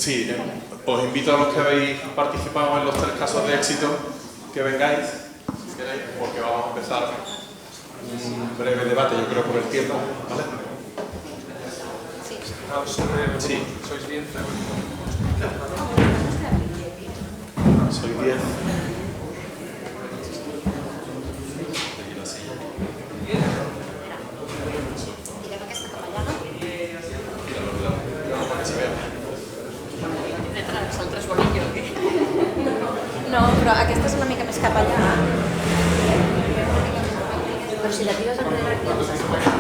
Sí, os invito a los que habéis participado en los 3 casos de éxito que vengáis, si queréis, porque vamos a empezar un breve debate, yo creo, por el tiempo, ¿vale? Sí. ¿Sois 10? Soy 10. Són 3 bolillos. No, però aquesta és una mica més cap allà. Però si la tires enrere aquí... Molt bé, però se queda aquí.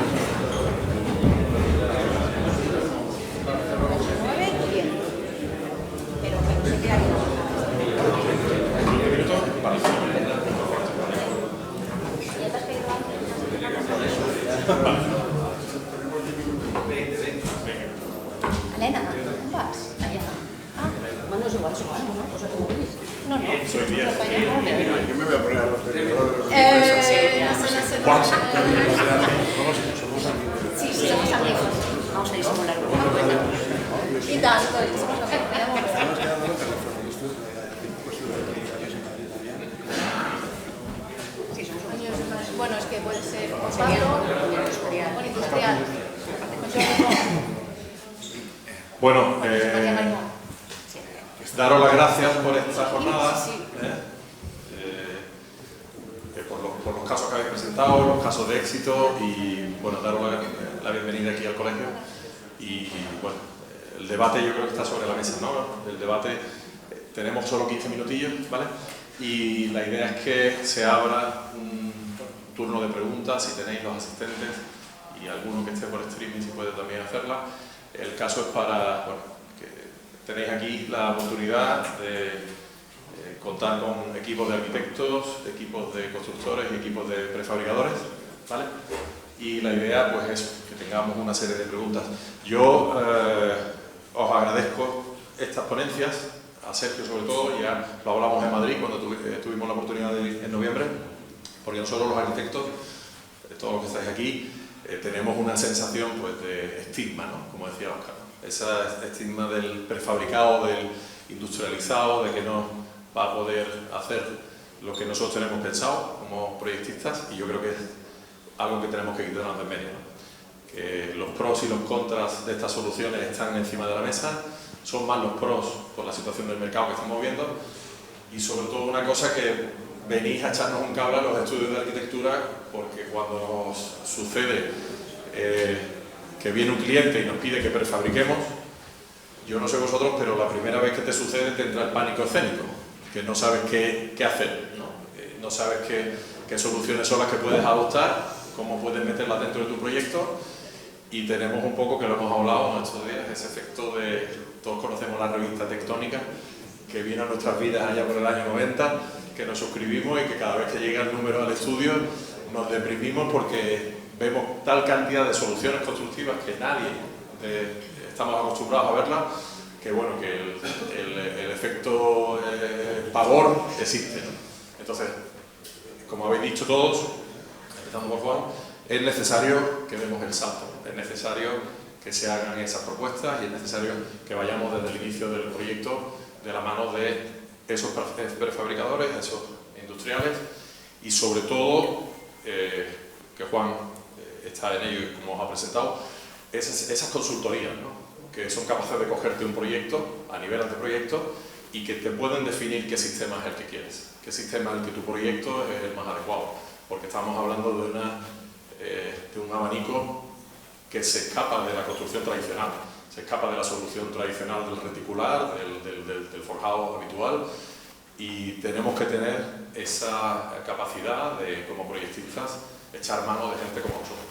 ¿Ya te has pedido antes? Elena, on vas? Allà. Bueno, és igual, no? Cosa que vulguis. No. Soy 10. Yo me voy a poner a los televisores. No sé. Sí, somos amigos. Vamos a disimular. Y tanto, somos lo que podemos. Bueno, es que puede ser o industrial. Bueno, daros las gracias por esta jornada, por los casos que habéis presentado, los casos de éxito y bueno, daros la bienvenida aquí al colegio y bueno, el debate yo creo que está sobre la mesa, ¿no? El debate, tenemos solo 15 minutillos, ¿vale? Y la idea es que se abra un turno de preguntas, si tenéis los asistentes y alguno que esté por streaming si puede también hacerla. El caso es para, bueno, que tenéis aquí la oportunidad de contar con equipos de arquitectos, equipos de constructores y equipos de prefabricadores, ¿vale? Y la idea pues es que tengamos una serie de preguntas. Yo os agradezco estas ponencias, a Sergio sobre todo, ya lo hablamos en Madrid cuando tuvimos la oportunidad de ir en noviembre, porque nosotros los arquitectos, todos los que estáis aquí, tenemos una sensación pues, de estigma, ¿no? Como decía Óscar, ¿no? Esa estigma del prefabricado, del industrializado, de que no va a poder hacer lo que nosotros tenemos pensado como proyectistas, y yo creo que es algo que tenemos que quitarnos de en medio, ¿no? Que los pros y los contras de estas soluciones están encima de la mesa, son más los pros por la situación del mercado que estamos viendo, y sobre todo una cosa que venís a echarnos un cable a los estudios de arquitectura, porque cuando nos sucede que viene un cliente y nos pide que prefabriquemos, yo no sé vosotros, pero la primera vez que te sucede te entra el pánico escénico, que no sabes qué hacer, ¿no? No sabes qué soluciones son las que puedes adoptar, cómo puedes meterlas dentro de tu proyecto, y tenemos un poco, que lo hemos hablado en estos días, ese efecto de, todos conocemos la revista Tectónica, que vino a nuestras vidas allá por el año 90, que nos suscribimos y que cada vez que llega el número al estudio nos deprimimos porque vemos tal cantidad de soluciones constructivas que nadie estamos acostumbrados a verlas, que bueno, que el efecto pavor existe, ¿no? Entonces, como habéis dicho todos, empezando por Juan, es necesario que demos el salto, es necesario que se hagan esas propuestas y es necesario que vayamos desde el inicio del proyecto de la mano de esos prefabricadores, esos industriales y sobre todo, que Juan está en ello y como os ha presentado, esas consultorías, ¿no? Que son capaces de cogerte un proyecto a nivel anteproyecto y que te pueden definir qué sistema es el que quieres, qué sistema es el que tu proyecto es el más adecuado, porque estamos hablando de un abanico que se escapa de la construcción tradicional, se escapa de la solución tradicional del reticular, del forjado habitual, y tenemos que tener esa capacidad de, como proyectistas, echar mano de gente como nosotros.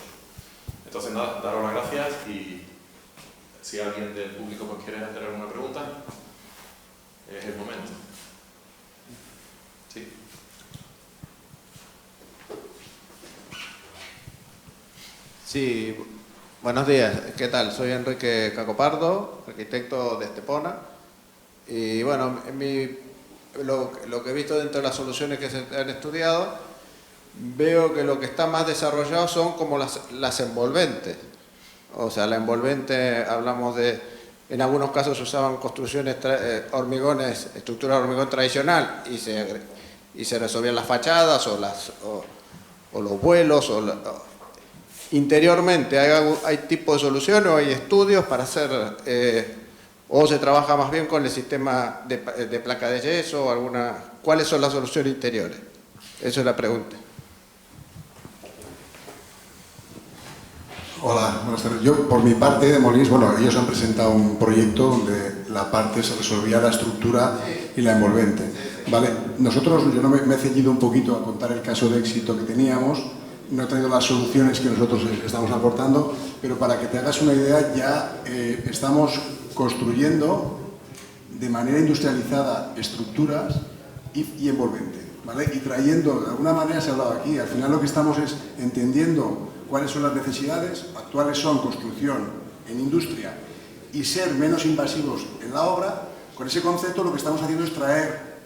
Entonces nada, daros las gracias y si alguien del público pues, quiere hacer alguna pregunta, es el momento. Sí. Sí, buenos días. ¿Qué tal? Soy Enrique Cacopardo, arquitecto de Estepona. Y bueno, lo que he visto dentro de las soluciones que se han estudiado, veo que lo que está más desarrollado son como las envolventes. O sea, la envolvente, hablamos de en algunos casos se usaban construcciones, estructuras de hormigón tradicional y se resolvían las fachadas o los vuelos. Interiormente, ¿hay tipo de soluciones o hay estudios para hacer, o se trabaja más bien con el sistema de placa de yeso o alguna? ¿Cuáles son las soluciones interiores? Esa es la pregunta. Hola, buenas tardes. Yo, por mi parte, de Molins, bueno, ellos han presentado un proyecto donde la parte se resolvía la estructura y la envolvente, ¿vale? Nosotros, yo no me he ceñido un poquito a contar el caso de éxito que teníamos, no he traído las soluciones que nosotros estamos aportando, pero para que te hagas una idea, ya estamos construyendo de manera industrializada estructuras y envolvente, ¿vale? Y trayendo, de alguna manera se ha hablado aquí, al final lo que estamos es entendiendo cuáles son las necesidades, actuales son construcción en industria y ser menos invasivos en la obra. Con ese concepto lo que estamos haciendo es traer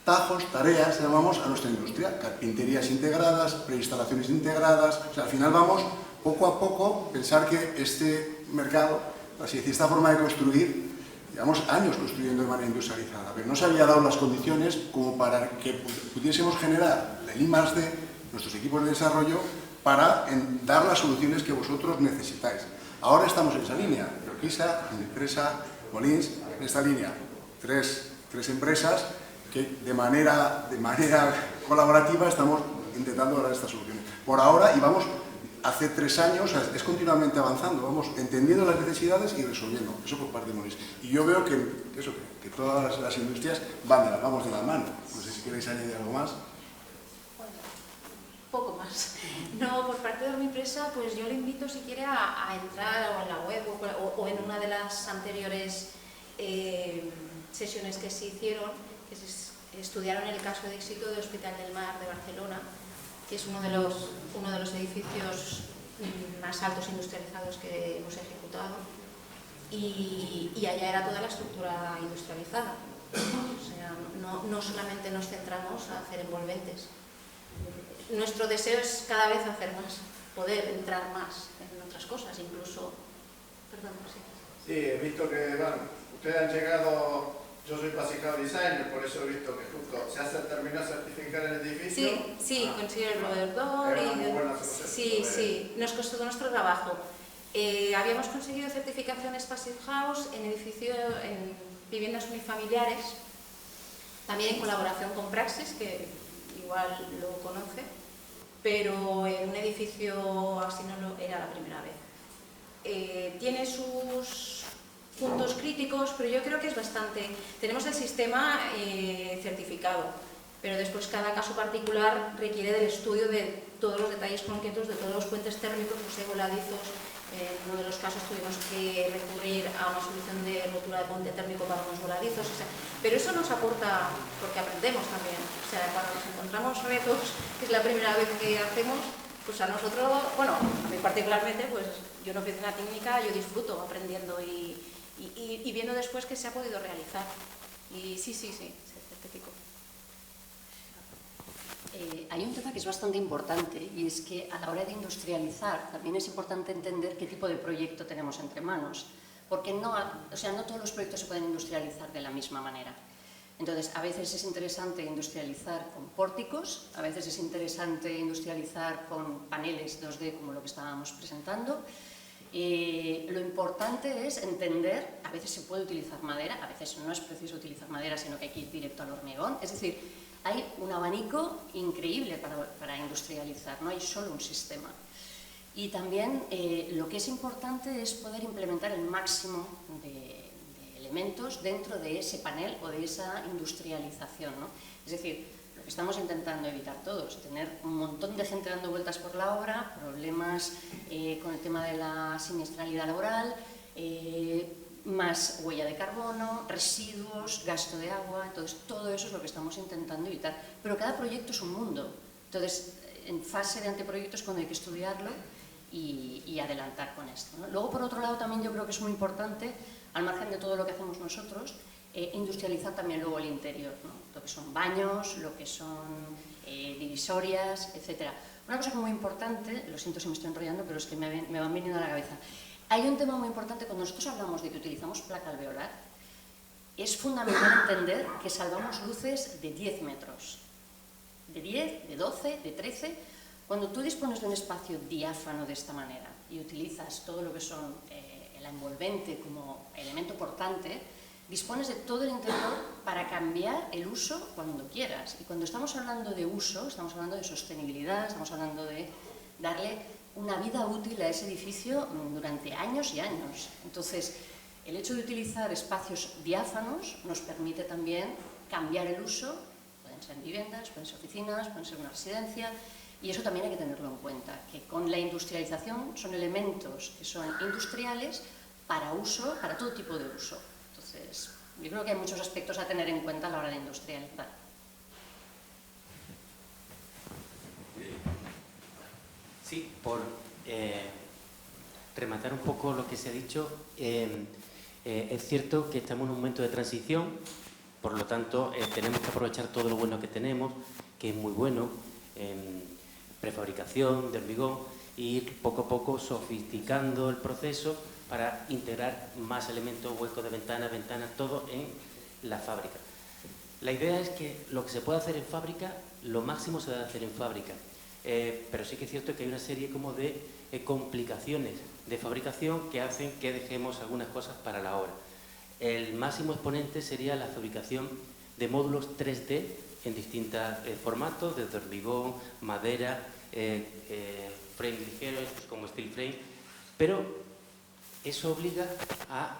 tajos, tareas, llamamos, a nuestra industria, carpinterías integradas, preinstalaciones integradas, o sea, al final vamos poco a poco pensar que este mercado, así decir, esta forma de construir, llevamos años construyendo de manera industrializada, pero no se había dado las condiciones como para que pudiésemos generar el I+D, nuestros equipos de desarrollo, para dar las soluciones que vosotros necesitáis. Ahora estamos en esa línea, Urquiza, Empresa, Molins, en esta línea, tres empresas que de manera colaborativa estamos intentando dar estas soluciones. Por ahora, y vamos, hace 3 años, es continuamente avanzando, vamos entendiendo las necesidades y resolviendo, eso por parte de Molins. Y yo veo que todas las industrias vamos de la mano. No sé si queréis añadir algo más. Poco más. No, por parte de mi empresa, pues yo le invito si quiere a entrar o en la web o en una de las anteriores sesiones que se hicieron, que se estudiaron el caso de éxito de Hospital del Mar de Barcelona, que es uno de los edificios más altos industrializados que hemos ejecutado, y allá era toda la estructura industrializada. O sea, no solamente nos centramos a hacer envolventes. Nuestro deseo es cada vez hacer más, poder entrar más en otras cosas, incluso... Perdón, sí. Sí, he visto que, ustedes han llegado, yo soy Pasicao Designer, por eso he visto que justo se terminó de certificar el edificio. Sí, consiguió el proveedor y... Sí, nos costó nuestro trabajo. Habíamos conseguido certificaciones Passive House en viviendas unifamiliares, también en colaboración con Praxis, que igual lo conoce, pero en un edificio así no era la primera vez. Tiene sus puntos críticos, pero yo creo que es bastante... Tenemos el sistema certificado, pero después cada caso particular requiere del estudio de todos los detalles concretos, de todos los puentes térmicos, los voladizos. En uno de los casos tuvimos que recurrir a una solución de rotura de puente térmico para unos voladizos, pero eso nos aporta, porque aprendemos también. O sea, cuando nos encontramos retos, que es la primera vez que hacemos, pues a nosotros, bueno, a mí particularmente, pues yo no pienso en la técnica, yo disfruto aprendiendo y viendo después que se ha podido realizar. Y sí, se certificó. Hay un tema que es bastante importante y es que a la hora de industrializar también es importante entender qué tipo de proyecto tenemos entre manos, porque no todos los proyectos se pueden industrializar de la misma manera. Entonces, a veces es interesante industrializar con pórticos, a veces es interesante industrializar con paneles 2D como lo que estábamos presentando. Lo importante es entender, a veces se puede utilizar madera, a veces no es preciso utilizar madera, sino que hay que ir directo al hormigón, es decir, hay un abanico increíble para industrializar, no hay solo un sistema. Y también lo que es importante es poder implementar el máximo de elementos dentro de ese panel o de esa industrialización, ¿no? Es decir, lo que estamos intentando evitar todos, tener un montón de gente dando vueltas por la obra, problemas con el tema de la siniestralidad laboral, más huella de carbono, residuos, gasto de agua. Entonces todo eso es lo que estamos intentando evitar. Pero cada proyecto es un mundo, entonces en fase de anteproyecto es cuando hay que estudiarlo y adelantar con esto, ¿no? Luego, por otro lado, también yo creo que es muy importante, al margen de todo lo que hacemos nosotros, industrializar también luego el interior, ¿no? Lo que son baños, lo que son divisorias, etc. Una cosa muy importante, lo siento si me estoy enrollando, pero es que me van viniendo a la cabeza. Hay un tema muy importante, cuando nosotros hablamos de que utilizamos placa alveolar, es fundamental entender que salvamos luces de 10 metros, de 10, de 12, de 13. Cuando tú dispones de un espacio diáfano de esta manera y utilizas todo lo que son el envolvente como elemento portante, dispones de todo el interior para cambiar el uso cuando quieras. Y cuando estamos hablando de uso, estamos hablando de sostenibilidad, estamos hablando de darle una vida útil a ese edificio durante años y años. Entonces, el hecho de utilizar espacios diáfanos nos permite también cambiar el uso. Pueden ser viviendas, pueden ser oficinas, pueden ser una residencia, y eso también hay que tenerlo en cuenta, que con la industrialización son elementos que son industriales para uso, para todo tipo de uso. Entonces, yo creo que hay muchos aspectos a tener en cuenta a la hora de industrializar. Sí, por rematar un poco lo que se ha dicho, es cierto que estamos en un momento de transición, por lo tanto tenemos que aprovechar todo lo bueno que tenemos, que es muy bueno, en prefabricación, de hormigón, e ir poco a poco sofisticando el proceso para integrar más elementos, huecos de ventanas, todo en la fábrica. La idea es que lo que se puede hacer en fábrica, lo máximo se debe hacer en fábrica. Pero sí que es cierto que hay una serie como de complicaciones de fabricación que hacen que dejemos algunas cosas para la hora. El máximo exponente sería la fabricación de módulos 3D en distintos formatos, desde hormigón, madera, frame ligeros como steel frame, pero eso obliga a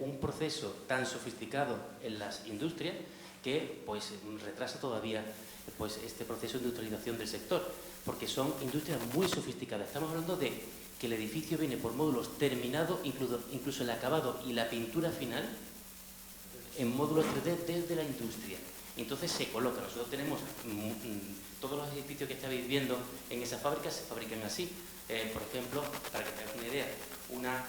un proceso tan sofisticado en las industrias que pues retrasa todavía pues este proceso de industrialización del sector, porque son industrias muy sofisticadas. Estamos hablando de que el edificio viene por módulos terminados, incluso el acabado y la pintura final en módulos 3D desde la industria. Entonces se coloca. Nosotros tenemos todos los edificios que estáis viendo en esas fábricas se fabrican así. Por ejemplo, para que tengáis una idea, una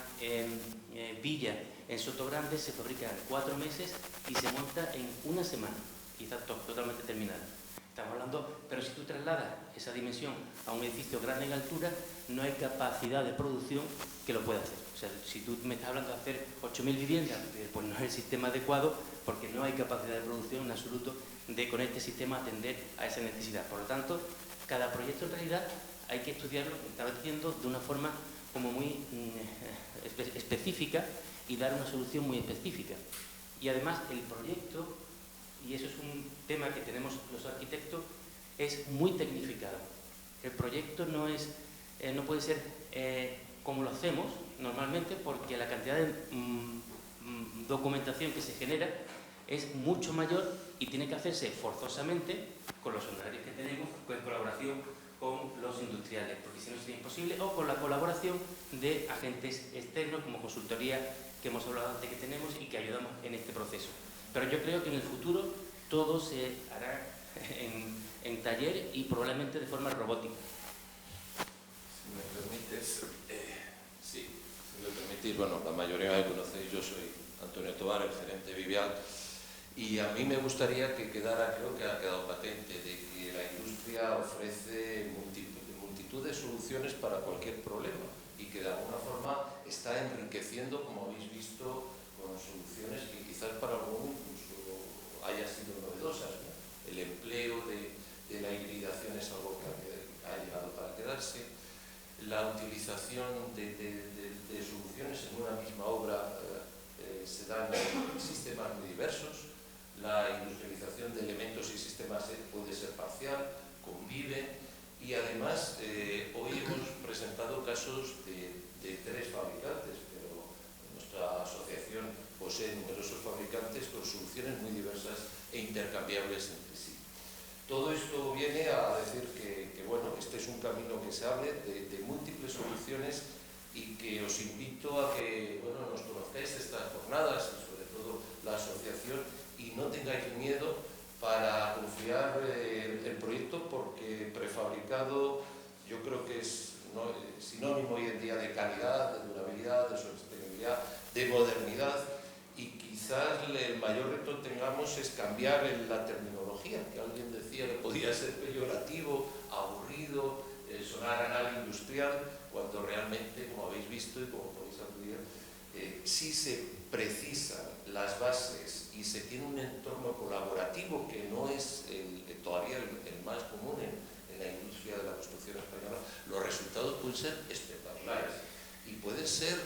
villa en Sotogrande se fabrica en 4 meses y se monta en 1 semana y está totalmente terminada. Estamos hablando, pero si tú trasladas esa dimensión a un edificio grande en altura, no hay capacidad de producción que lo pueda hacer. O sea, si tú me estás hablando de hacer 8.000 viviendas, pues no es el sistema adecuado porque no hay capacidad de producción en absoluto de con este sistema atender a esa necesidad. Por lo tanto, cada proyecto en realidad hay que estudiarlo, como estaba diciendo, de una forma como muy específica y dar una solución muy específica. Y además el proyecto, y eso es un tema que tenemos los arquitectos, es muy tecnificado. El proyecto no puede ser como lo hacemos normalmente, porque la cantidad de documentación que se genera es mucho mayor y tiene que hacerse forzosamente con los honorarios que tenemos, en colaboración con los industriales, porque si no sería imposible, o con la colaboración de agentes externos como consultoría que hemos hablado antes que tenemos y que ayudamos en este proceso. Pero yo creo que en el futuro todo se hará en taller y probablemente de forma robótica. Si me permites, bueno, la mayoría me conocéis, yo soy Antonio Tobar, el gerente de Vivial, y a mí me gustaría que quedara, creo que ha quedado patente, de que la industria ofrece multitud de soluciones para cualquier problema y que de alguna forma está enriqueciendo, como habéis visto, con soluciones que quizás para algunos incluso hayan sido novedosas, ¿no? El empleo de la hibridación es algo que ha llegado para quedarse. La utilización de soluciones en una misma obra se dan en sistemas muy diversos. La industrialización de elementos y sistemas puede ser parcial, convive, y además hoy hemos presentado casos de 3 fabricantes, pero nuestra asociación posee numerosos fabricantes con soluciones muy diversas e intercambiables entre sí. Todo esto viene a decir que bueno, este es un camino que se abre de múltiples soluciones y que os invito a que bueno, nos conozcáis estas jornadas y sobre todo la asociación y no tengáis miedo para confiar el proyecto, porque prefabricado yo creo que es sinónimo hoy en día de calidad, de durabilidad, de sostenibilidad, de modernidad, y quizás el mayor reto que tengamos es cambiar la terminología, que alguien decía que podía ser peyorativo, aburrido, sonar a nave industrial, cuando realmente, como habéis visto y como podéis acudir, sí se precisan las bases y se tiene un entorno colaborativo que no es todavía el más común en la industria de la construcción española, los resultados pueden ser espectaculares y pueden ser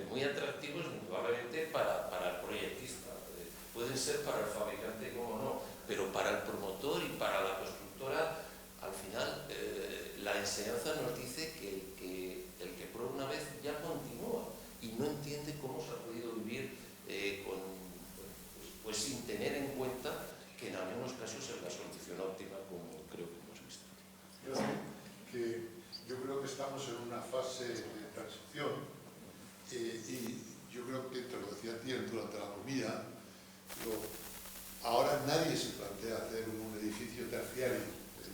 muy atractivos probablemente para el proyectista, pueden ser para el fabricante, como no, pero para el promotor y para la constructora, al final la enseñanza nos dice que el que prueba una vez ya continúa y no entiende cómo se ha podido vivir pues sin tener en cuenta que en algunos casos es la solución óptima, como creo que hemos visto. Yo creo que estamos en una fase de transición y yo creo que, te lo decía a ti durante la comida, ahora nadie se plantea hacer un edificio terciario,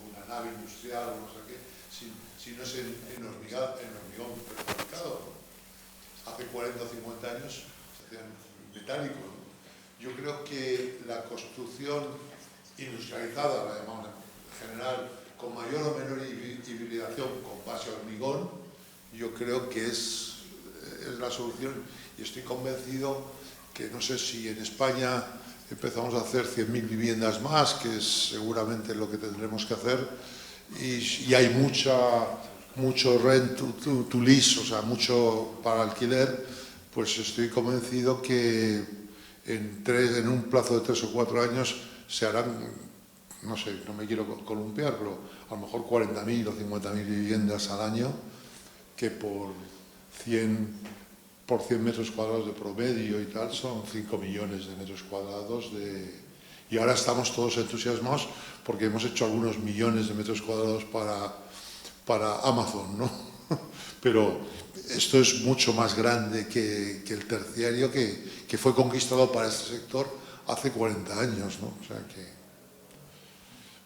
una nave industrial o no sé qué, si no es en hormigón prefabricado. Hace 40 o 50 años se hacían metálicos, ¿no? Yo creo que la construcción industrializada, la llamamos en general, con mayor o menor hibridación con base a hormigón, yo creo que es la solución, y estoy convencido que no sé si en España empezamos a hacer 100.000 viviendas más, que es seguramente lo que tendremos que hacer, y hay mucho rent to lease, o sea, mucho para alquiler, pues estoy convencido que en un plazo de 3 o 4 años se harán, no sé, no me quiero columpiar, pero a lo mejor 40.000 o 50.000 viviendas al año, que por 100 metros cuadrados de promedio y tal, son 5 millones de metros cuadrados y ahora estamos todos entusiasmados porque hemos hecho algunos millones de metros cuadrados para Amazon, ¿no? Pero esto es mucho más grande que el terciario que fue conquistado para este sector hace 40 años, ¿no? O sea que...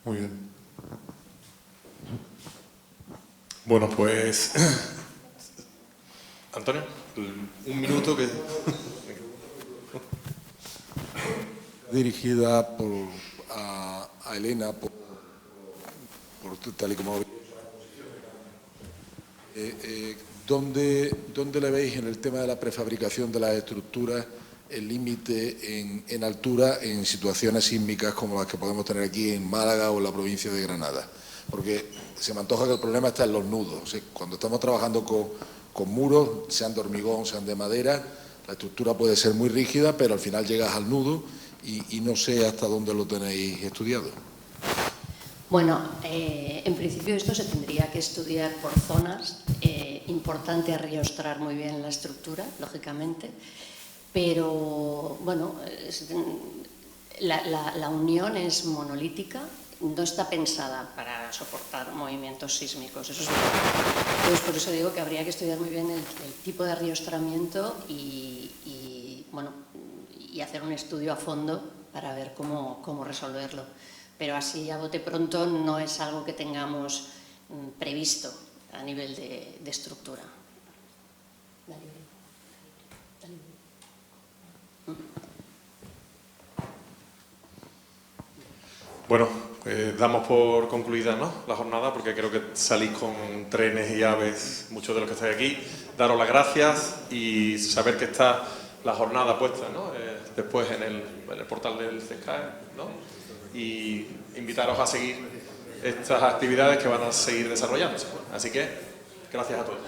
Muy bien. Bueno, pues... Antonio, un minuto que... Dirigida a Elena, por tal y como... ¿Dónde le veis en el tema de la prefabricación de las estructuras el límite en altura en situaciones sísmicas como las que podemos tener aquí en Málaga o en la provincia de Granada? Porque se me antoja que el problema está en los nudos. O sea, cuando estamos trabajando con muros, sean de hormigón, sean de madera, la estructura puede ser muy rígida, pero al final llegas al nudo y no sé hasta dónde lo tenéis estudiado. Bueno, en principio esto se tendría que estudiar por zonas. Importante arriostrar muy bien la estructura, lógicamente, pero bueno, la unión es monolítica, no está pensada para soportar movimientos sísmicos, eso es verdad. Entonces, por eso digo que habría que estudiar muy bien el tipo de arriostramiento y hacer un estudio a fondo para ver cómo resolverlo. Pero así a bote pronto no es algo que tengamos previsto a nivel de estructura. Bueno, damos por concluida, ¿no?, la jornada, porque creo que salís con trenes y aves, muchos de los que estáis aquí. Daros las gracias y saber que está la jornada puesta, ¿no?, después en el portal del CESCAE, ¿no?, y invitaros a seguir estas actividades que van a seguir desarrollándose. Así que, gracias a todos.